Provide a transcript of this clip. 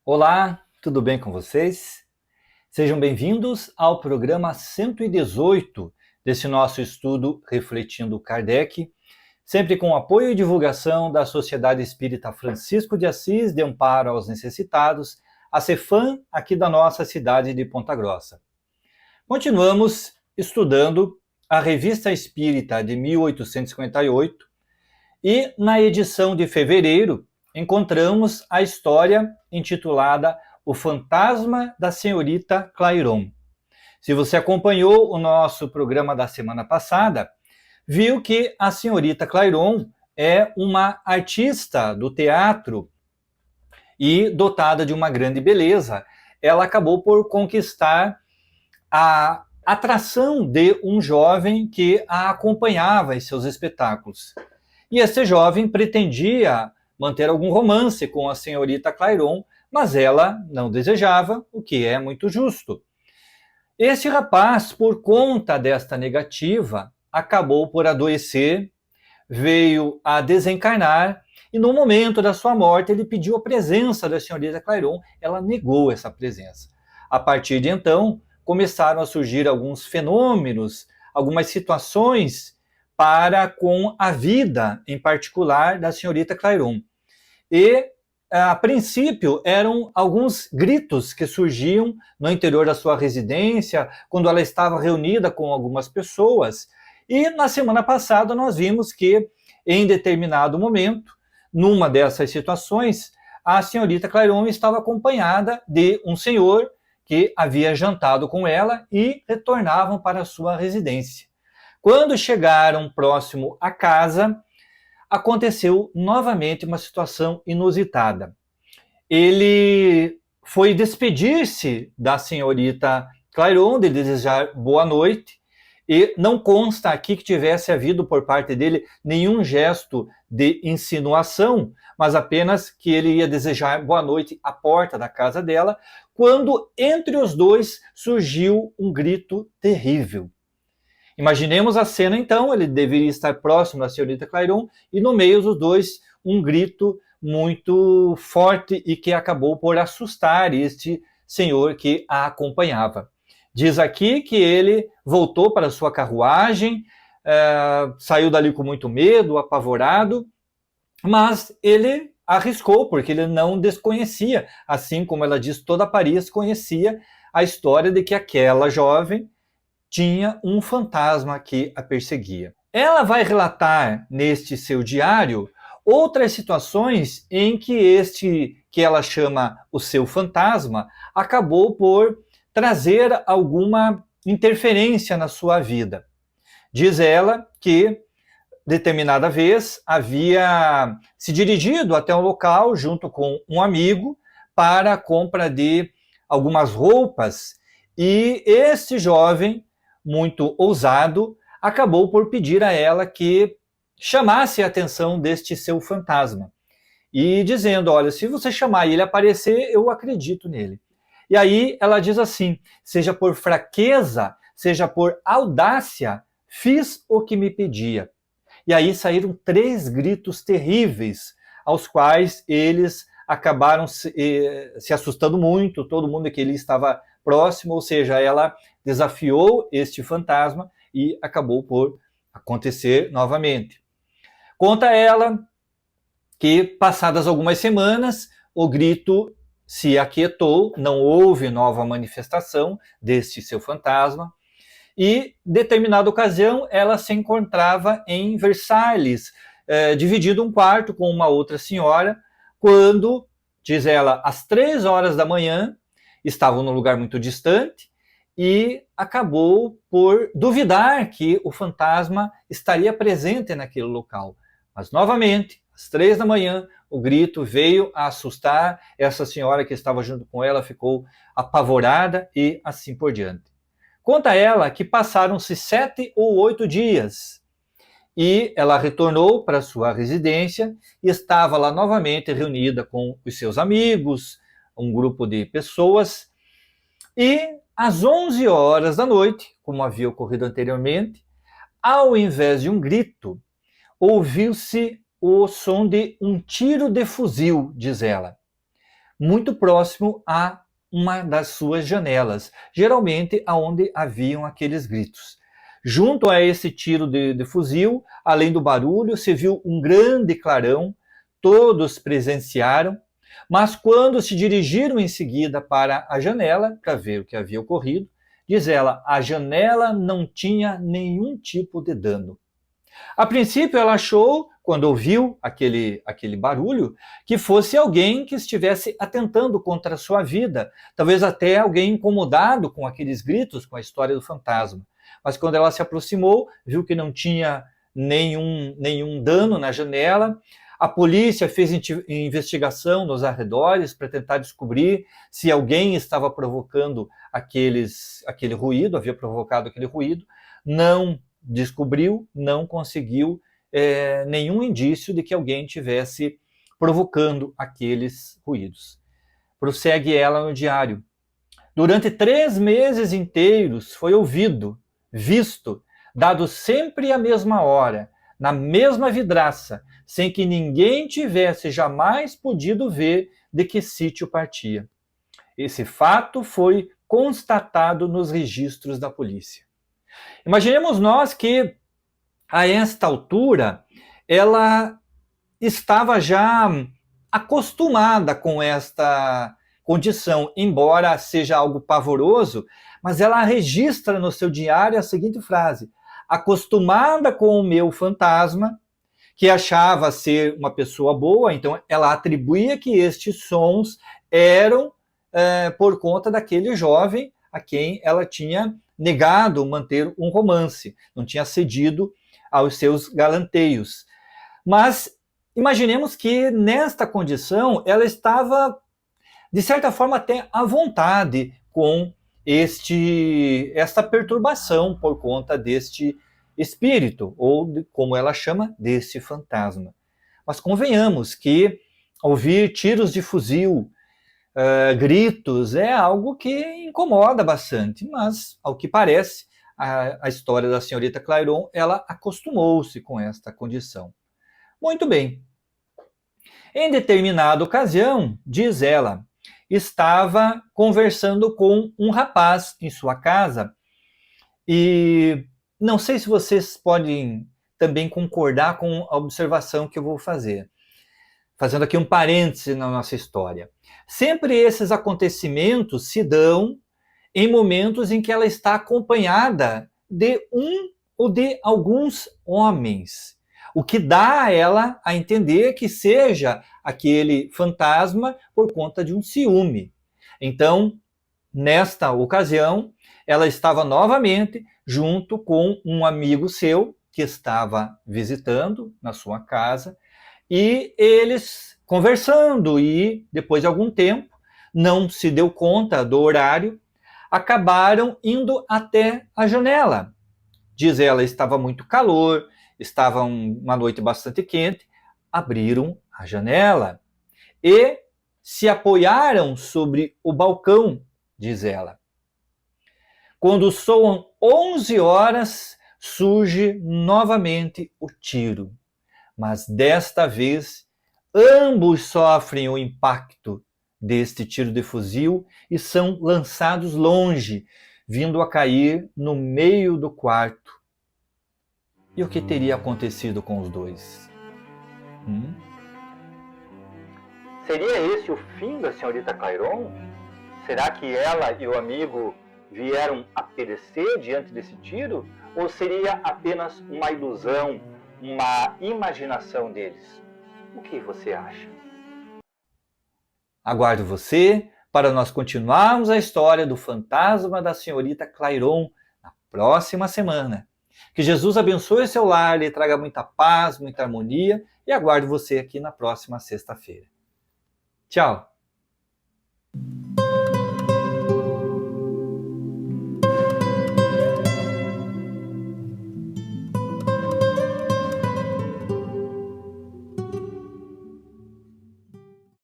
Olá, tudo bem com vocês? Sejam bem-vindos ao programa 118 desse nosso estudo Refletindo Kardec, sempre com apoio e divulgação da Sociedade Espírita Francisco de Assis de Amparo aos Necessitados, a CEFAM, aqui da nossa cidade de Ponta Grossa. Continuamos estudando a Revista Espírita de 1858 e, na edição de fevereiro, encontramos a história intitulada O Fantasma da Senhorita Clairon. Se você acompanhou o nosso programa da semana passada, viu que a Senhorita Clairon é uma artista do teatro e dotada de uma grande beleza. Ela acabou por conquistar a atração de um jovem que a acompanhava em seus espetáculos. E este jovem pretendia manter algum romance com a senhorita Clairon, mas ela não desejava, o que é muito justo. Esse rapaz, por conta desta negativa, acabou por adoecer, veio a desencarnar, e no momento da sua morte ele pediu a presença da senhorita Clairon, ela negou essa presença. A partir de então, começaram a surgir alguns fenômenos, algumas situações para com a vida, em particular, da senhorita Clairon. E, a princípio, eram alguns gritos que surgiam no interior da sua residência, quando ela estava reunida com algumas pessoas. E, na semana passada, nós vimos que, em determinado momento, numa dessas situações, a senhorita Clairon estava acompanhada de um senhor que havia jantado com ela e retornavam para a sua residência. Quando chegaram próximo à casa, aconteceu novamente uma situação inusitada. Ele foi despedir-se da senhorita Clairon, de desejar boa noite, e não consta aqui que tivesse havido por parte dele nenhum gesto de insinuação, mas apenas que ele ia desejar boa noite à porta da casa dela, quando entre os dois surgiu um grito terrível. Imaginemos a cena, então, ele deveria estar próximo da senhorita Clairon e no meio dos dois um grito muito forte e que acabou por assustar este senhor que a acompanhava. Diz aqui que ele voltou para sua carruagem, saiu dali com muito medo, apavorado, mas ele arriscou, porque ele não desconhecia, assim como ela diz, toda Paris conhecia a história de que aquela jovem tinha um fantasma que a perseguia. Ela vai relatar neste seu diário outras situações em que este, que ela chama o seu fantasma, acabou por trazer alguma interferência na sua vida. Diz ela que, determinada vez, havia se dirigido até um local junto com um amigo para a compra de algumas roupas e este jovem, muito ousado, acabou por pedir a ela que chamasse a atenção deste seu fantasma. E dizendo, olha, se você chamar e ele aparecer, eu acredito nele. E aí ela diz assim, seja por fraqueza, seja por audácia, fiz o que me pedia. E aí saíram 3 gritos terríveis, aos quais eles acabaram se assustando muito, todo mundo que ele estava próximo, ou seja, ela desafiou este fantasma e acabou por acontecer novamente. Conta ela que, passadas algumas semanas, o grito se aquietou, não houve nova manifestação deste seu fantasma, e, determinada ocasião, ela se encontrava em Versalhes, dividindo um quarto com uma outra senhora, quando, diz ela, às 3 horas da manhã, estavam num lugar muito distante, e acabou por duvidar que o fantasma estaria presente naquele local. Mas, novamente, às 3 da manhã, o grito veio a assustar, essa senhora que estava junto com ela ficou apavorada e assim por diante. Conta ela que passaram-se 7 ou 8 dias e ela retornou para sua residência e estava lá novamente reunida com os seus amigos, um grupo de pessoas, e às 11 horas da noite, como havia ocorrido anteriormente, ao invés de um grito, ouviu-se o som de um tiro de fuzil, diz ela. muito próximo a uma das suas janelas, geralmente aonde haviam aqueles gritos. Junto a esse tiro de fuzil, além do barulho, se viu um grande clarão, todos presenciaram, mas quando se dirigiram em seguida para a janela, para ver o que havia ocorrido, diz ela, a janela não tinha nenhum tipo de dano. A princípio ela achou, quando ouviu aquele barulho, que fosse alguém que estivesse atentando contra a sua vida, talvez até alguém incomodado com aqueles gritos, com a história do fantasma. Mas quando ela se aproximou, viu que não tinha nenhum dano na janela. A polícia fez investigação nos arredores para tentar descobrir se alguém estava provocando aquele ruído, havia provocado aquele ruído. Não descobriu, não conseguiu nenhum indício de que alguém tivesse provocando aqueles ruídos. Prossegue ela no diário. Durante 3 meses inteiros foi ouvido, visto, dado sempre à mesma hora, na mesma vidraça, sem que ninguém tivesse jamais podido ver de que sítio partia. Esse fato foi constatado nos registros da polícia. Imaginemos nós que, a esta altura, ela estava já acostumada com esta condição, embora seja algo pavoroso, mas ela registra no seu diário a seguinte frase: acostumada com o meu fantasma, que achava ser uma pessoa boa, então ela atribuía que estes sons eram por conta daquele jovem a quem ela tinha negado manter um romance, não tinha cedido aos seus galanteios. Mas imaginemos que nesta condição ela estava, de certa forma, até à vontade com esta perturbação por conta deste espírito, ou como ela chama, desse fantasma. Mas convenhamos que ouvir tiros de fuzil, gritos, é algo que incomoda bastante, mas, ao que parece, a história da senhorita Clairon, ela acostumou-se com esta condição. Muito bem. Em determinada ocasião, diz ela, estava conversando com um rapaz em sua casa e não sei se vocês podem também concordar com a observação que eu vou fazer. Fazendo aqui um parêntese na nossa história. Sempre esses acontecimentos se dão em momentos em que ela está acompanhada de um ou de alguns homens, o que dá a ela a entender que seja aquele fantasma por conta de um ciúme. Então, nesta ocasião, ela estava novamente junto com um amigo seu que estava visitando na sua casa, e eles conversando, e depois de algum tempo, não se deu conta do horário, acabaram indo até a janela. Diz ela, estava muito calor, estava uma noite bastante quente, abriram a janela e se apoiaram sobre o balcão, diz ela. Quando soam 11 horas, surge novamente o tiro. Mas desta vez, ambos sofrem o impacto deste tiro de fuzil e são lançados longe, vindo a cair no meio do quarto. E o que teria acontecido com os dois? Seria esse o fim da senhorita Clairon? Será que ela e o amigo vieram a perecer diante desse tiro? Ou seria apenas uma ilusão, uma imaginação deles? O que você acha? Aguardo você para nós continuarmos a história do fantasma da senhorita Clairon na próxima semana. Que Jesus abençoe seu lar, lhe traga muita paz, muita harmonia, e aguardo você aqui na próxima sexta-feira. Tchau!